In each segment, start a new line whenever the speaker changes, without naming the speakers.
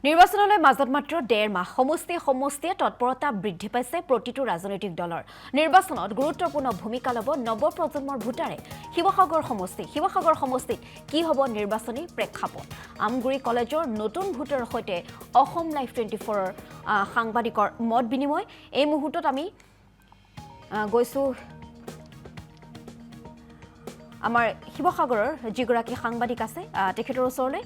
নিৰ্বাচনলৈ মাজত মাত্ৰ 1.5 মাহ সমষ্টিয়ে তৎপৰতা বৃদ্ধি পাইছে প্ৰতিটো ৰাজনৈতিক দলৰ নিৰ্বাচনত গুৰুত্বপূৰ্ণ ভূমিকা ল'ব নৱপ্ৰজন্মৰ ভোটাৰে শিৱসাগৰ সমষ্টিত কি হ'ব নিৰ্বাচনী প্ৰেক্ষাপট আমগুৰি কলেজৰ নতুন ভোটাৰৰ সৈতে অসম লাইভ 24ৰ সাংবাদিকৰ মত বিনিময় এই মুহূৰ্তত আমি গৈছো আমাৰ শিৱসাগৰৰ যিগৰাকী সাংবাদিক আছে তেখেতৰ ওচৰলৈ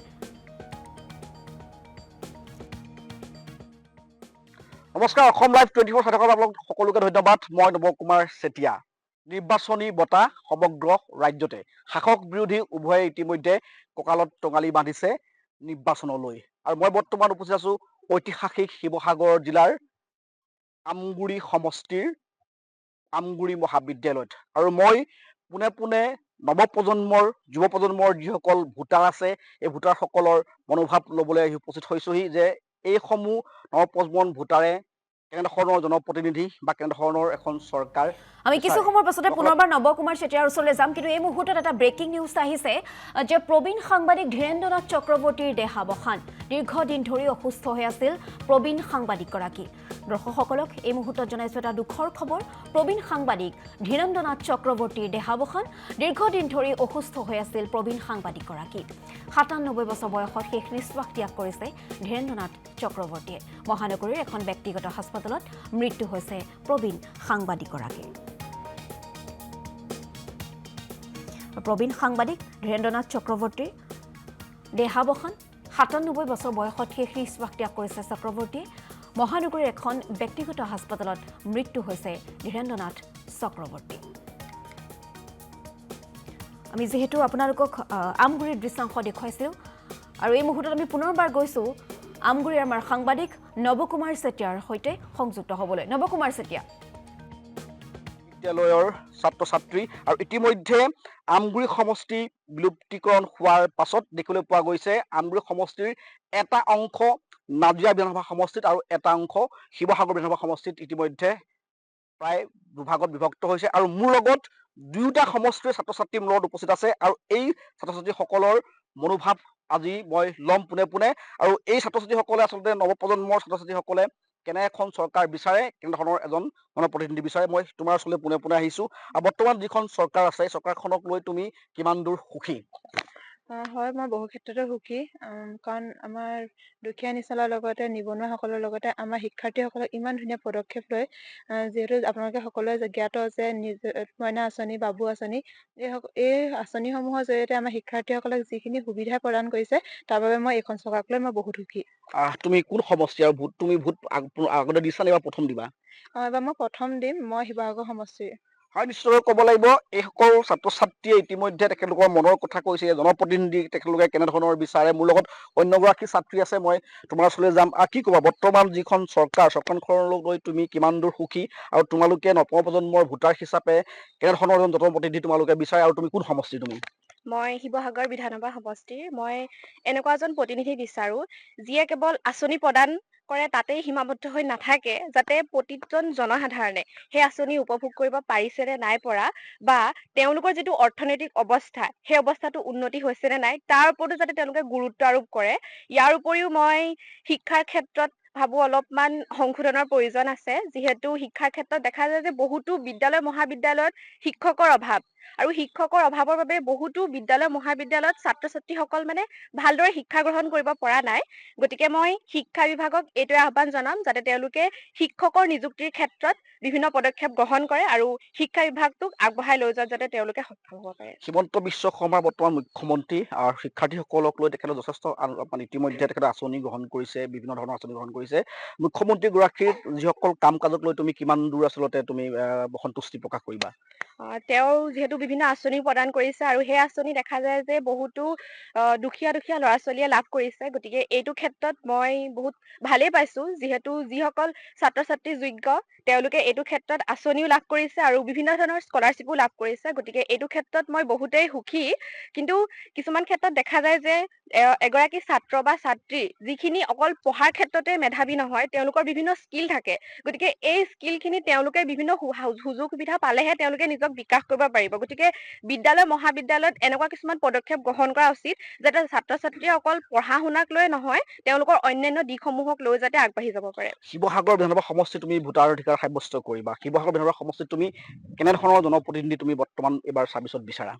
নমস্কাৰ অসম লাইভ 24 চাই আপোনালোক সকলোকে ধন্যবাদ মই নৱ কুমাৰ চেতিয়া নিৰ্বাচনী বঁটা সমগ্ৰ ৰাজ্যতে শাসক বিৰোধী উভয়ে ইতিমধ্যে কঁকালত টঙালি বান্ধিছে নিৰ্বাচনলৈ আৰু মই বৰ্তমান উপস্থিত আছো ঐতিহাসিক শিৱসাগৰ জিলাৰ আমগুৰি সমষ্টিৰ আমগুৰি মহাবিদ্যালয়ত আৰু মই পোনে পোনে নৱপ্ৰজন্মৰ যুৱ প্ৰজন্মৰ যিসকল ভোটাৰ আছে এই ভোটাৰসকলৰ মনোভাৱ ল'বলৈ আহি উপস্থিত হৈছোহি যে এইসমূহ নৱপ্ৰজন্মৰ ভোটাৰে কেনেধৰণৰ জনপ্ৰতিনিধি বা কেনেধৰণৰ এখন চৰকাৰ
আমি কিছু সময়ৰ পাছতে পুনৰবাৰ নৱ কুমাৰ চেতিয়াৰ ওচৰলৈ যাম কিন্তু এই মুহূৰ্তত এটা ব্ৰেকিং নিউজ আহিছে যে প্ৰবীণ সাংবাদিক ধীৰেন্দ্ৰনাথ চক্ৰৱৰ্তীৰ দেহাৱসান দীৰ্ঘদিন ধৰি অসুস্থ হৈ আছিল প্ৰবীণ সাংবাদিকগৰাকী দৰ্শকসকলক এই মুহূৰ্তত জনাইছো এটা দুখৰ খবৰ প্ৰবীণ সাংবাদিক ধীৰেন্দ্ৰনাথ চক্ৰৱৰ্তীৰ দেহাৱসান দীৰ্ঘদিন ধৰি অসুস্থ হৈ আছিল প্ৰবীণ সাংবাদিকগৰাকী ৯৭ বছৰ বয়সত শেষ নিশ্বাস ত্যাগ কৰিছে ধীৰেন্দ্ৰনাথ চক্ৰৱৰ্তীয়ে মহানগৰীৰ এখন ব্যক্তিগত হাস্পতালত মৃত্যু হৈছে প্ৰবীণ সাংবাদিকগৰাকীৰ প্ৰবীণ সাংবাদিক ধীৰেন্দ্ৰনাথ চক্ৰৱৰ্তীৰ দেহাৱসান ৯৭ বছৰ বয়সত শেষ নিশ্বাস ত্যাগ কৰিছে চক্ৰৱৰ্তীয়ে মহানগৰীৰ এখন ব্যক্তিগত হাস্পতালত মৃত্যু হৈছে ধীৰেন্দ্ৰনাথ চক্ৰৱৰ্তী আমি যেহেতু আপোনালোকক আমগুৰিৰ দৃশ্যাংশ দেখুৱাইছোঁ আৰু এই মুহূৰ্তত আমি পুনৰবাৰ গৈছোঁ আমগুৰিৰ আমাৰ সাংবাদিক নৱ কুমাৰ চেতিয়াৰ সৈতে সংযুক্ত হ'বলৈ নৱ কুমাৰ চেতিয়া
বিদ্যালয়ৰ ছাত্ৰ ছাত্ৰী আৰু ইতিমধ্যে আমগুৰি সমষ্টি বিলুপ্তিকৰণ হোৱাৰ পাছত দেখিবলৈ পোৱা গৈছে আমগুৰি সমষ্টিৰ এটা অংশ নাজিৰা বিধানসভা সমষ্টিত আৰু এটা অংশ শিৱসাগৰ বিধানসভা সমষ্টিত ইতিমধ্যে প্ৰায় দুভাগত বিভক্ত হৈছে আৰু মোৰ লগত দুয়োটা সমষ্টিৰ ছাত্ৰ ছাত্ৰী মোৰ লগত উপস্থিত আছে আৰু এই ছাত্ৰ ছাত্ৰীসকলৰ মনোভাৱ আজি মই ল'ম পোনে পোনে আৰু এই ছাত্ৰ ছাত্ৰীসকলে আচলতে নৱপ্ৰজন্মৰ ছাত্ৰ ছাত্ৰীসকলে কেনে এখন চৰকাৰ বিচাৰে কেনেধৰণৰ এজন জনপ্ৰতিনিধি বিচাৰে মই তোমাৰ ওচৰলৈ পোনে পোনে আহিছোঁ আৰু বৰ্তমান যিখন চৰকাৰ আছে চৰকাৰখনক লৈ তুমি কিমান দূৰ সুখী
হয় মই বহু ক্ষেত্ৰতে সুখী কাৰণ আমাৰ দুখীয়া নিচলাৰ লগতে নিবনুৱাসকলৰ লগতে আমাৰ শিক্ষাৰ্থীসকলক ইমান ধুনীয়া পদক্ষেপ লৈ যিহেতু আপোনালোকে সকলোৱে জ্ঞাত যে মইনা আঁচনি বাবু আঁচনি এই আঁচনিসমূহৰ জৰিয়তে আমাৰ শিক্ষাৰ্থীসকলক যিখিনি সুবিধা প্ৰদান কৰিছে তাৰ বাবে মই এইখন চৰকাৰক লৈ মই বহুত সুখী
তুমি কোন সমষ্টি আৰু তুমি ভোট আগতে দিছা নে প্ৰথম দিবা
এবাৰ মই প্ৰথম দিম মই শিৱসাগৰ সমষ্টিৰ
হয় নিশ্চয়কৈ ক'ব লাগিব এইসকল ছাত্ৰ ছাত্ৰীয়ে ইতিমধ্যে তেখেতলোকৰ মনৰ কথা কৈছে জনপ্ৰতিনিধি তেখেতলোকে কেনেধৰণৰ বিচাৰে মোৰ লগত অন্যগৰাকী ছাত্ৰী আছে মই তোমাৰ ওচৰলৈ যাম কি ক'বা বৰ্তমান যিখন চৰকাৰখনক লৈ তুমি কিমান দূৰ সুখী আৰু তোমালোকে নৱপ্ৰজন্মৰ ভোটাৰ হিচাপে কেনেধৰণৰ এজন জনপ্ৰতিনিধি তোমালোকে বিচাৰে আৰু তুমি কোন সমষ্টি তুমি
মই শিৱসাগৰ বিধানসভা সমষ্টিৰ মই এনেকুৱা এজন প্ৰতিনিধি বিচাৰো যিয়ে কেৱল আঁচনি প্ৰদান কৰে তাতেই সীমাবদ্ধ হৈ নাথাকে যাতে প্ৰতিজন জনসাধাৰণে সেই আঁচনি উপভোগ কৰিব পাৰিছে নে নাই পৰা বা তেওঁলোকৰ যিটো অৰ্থনৈতিক অৱস্থা সেই অৱস্থাটো উন্নতি হৈছে নে নাই তাৰ ওপৰতো যাতে তেওঁলোকে গুৰুত্ব আৰোপ কৰে ইয়াৰ উপৰিও মই শিক্ষাৰ ক্ষেত্ৰত ভাবো অলপমান সংশোধনৰ প্ৰয়োজন আছে যিহেতু শিক্ষাৰ ক্ষেত্ৰত দেখা যায় যে বহুতো বিদ্যালয় মহাবিদ্যালয়ত শিক্ষকৰ অভাৱ আৰু শিক্ষকৰ অভাৱৰ বাবে বহুতো বিদ্যালয় মহাবিদ্যালয়ত ছাত্ৰ ছাত্ৰীসকল মানে ভালদৰে শিক্ষা গ্ৰহণ কৰিব পৰা নাই গতিকে মই শিক্ষা বিভাগক এইটোৱে আহ্বান জনাম যাতে তেওঁলোকে শিক্ষকৰ নিযুক্তিৰ ক্ষেত্ৰত বিভিন্ন পদক্ষেপ গ্ৰহণ কৰে আৰু শিক্ষা বিভাগটোক আগবঢ়াই লৈ যোৱাত যাতে তেওঁলোকে সক্ষম হ'ব পাৰে
হিমন্ত বিশ্ব শৰ্মা বৰ্তমান মুখ্যমন্ত্ৰী আৰু শিক্ষাৰ্থীসকলক লৈ তেখেতে যথেষ্ট ইতিমধ্যে তেখেতে আঁচনি গ্ৰহণ কৰিছে বিভিন্ন ধৰণৰ আঁচনি গ্ৰহণ কৰিছে মুখ্যমন্ত্ৰীগৰাকীৰ যিসকল কাম কাজক লৈ তুমি কিমান দূৰ আচলতে তুমি সন্তুষ্টি প্ৰকাশ কৰিবা
তেওঁ যিহেতু বিভিন্ন আঁচনি প্ৰদান কৰিছে আৰু সেই আঁচনি দেখা যায় যে বহুতো দুখীয়া ল'ৰা ছোৱালীয়ে লাভ কৰিছে গতিকে এইটো ক্ষেত্ৰত মই বহুত ভালেই পাইছো যিহেতু যিসকল ছাত্ৰ ছাত্ৰী যোগ্য তেওঁলোকে এইটো ক্ষেত্ৰত আঁচনিও লাভ কৰিছে আৰু বিভিন্ন ধৰণৰ স্কলাৰশ্বিপো লাভ কৰিছে গতিকে এইটো ক্ষেত্ৰত মই বহুতেই সুখী কিন্তু কিছুমান ক্ষেত্ৰত দেখা যায় যে এগৰাকী ছাত্ৰ বা ছাত্ৰী যিখিনি অকল পঢ়াৰ ক্ষেত্ৰতে মেধাৱী নহয়, তেওঁলোকৰ বিভিন্ন স্কিল থাকে। গতিকে এই স্কিলখিনি তেওঁলোকে বিভিন্ন সুযোগ সুবিধা পালেহে তেওঁলোকে নিজক বিকাশ কৰিব পাৰিব। গতিকে বিদ্যালয় মহাবিদ্যালয়ত এনেকুৱা কিছুমান পদক্ষেপ গ্ৰহণ কৰা উচিত যাতে ছাত্ৰ-ছাত্ৰীয়ে অকল পঢ়া-শুনাক লৈ নহয়, তেওঁলোকৰ অন্যান্য দিশসমূহক লৈ যাতে আগবাঢ়ি যাব পাৰে।
শিৱসাগৰ বিধানসভা সমষ্টি তুমি ভোটাৰ অধিকাৰ সাব্যস্ত কৰিবা। শিৱসাগৰ বিধানসভা সমষ্টিত তুমি কেনেধৰণৰ জনপ্ৰতিনিধি তুমি বৰ্তমান এইবাৰ ছাব্বিছত বিচাৰা?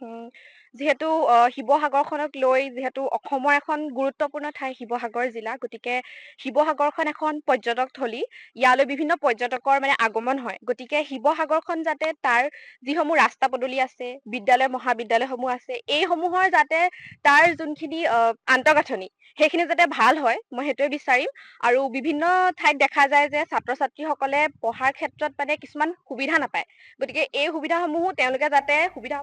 উম, যিহেতু শিৱসাগৰখনক লৈ যিহেতু অসমৰ এখন গুৰুত্বপূৰ্ণ ঠাই শিৱসাগৰ জিলা, গতিকে শিৱসাগৰখন এখন পৰ্যটকথলী। ইয়ালৈ বিভিন্ন পৰ্যটকৰ আগমন হয়। গতিকে শিৱসাগৰখন যাতে তাৰ যিসমূহ ৰাস্তা পদূলি আছে, বিদ্যালয় মহাবিদ্যালয়সমূহ আছে, এইসমূহৰ যাতে তাৰ যোনখিনি আন্তঃগাঁথনি সেইখিনি যাতে ভাল হয়, মই সেইটোৱে বিচাৰিম। আৰু বিভিন্ন ঠাইত দেখা যায় যে ছাত্ৰ-ছাত্ৰীসকলে পঢ়াৰ ক্ষেত্ৰত কিছুমান সুবিধা নাপায়। গতিকে এই সুবিধাসমূহো তেওঁলোকে যাতে সুবিধা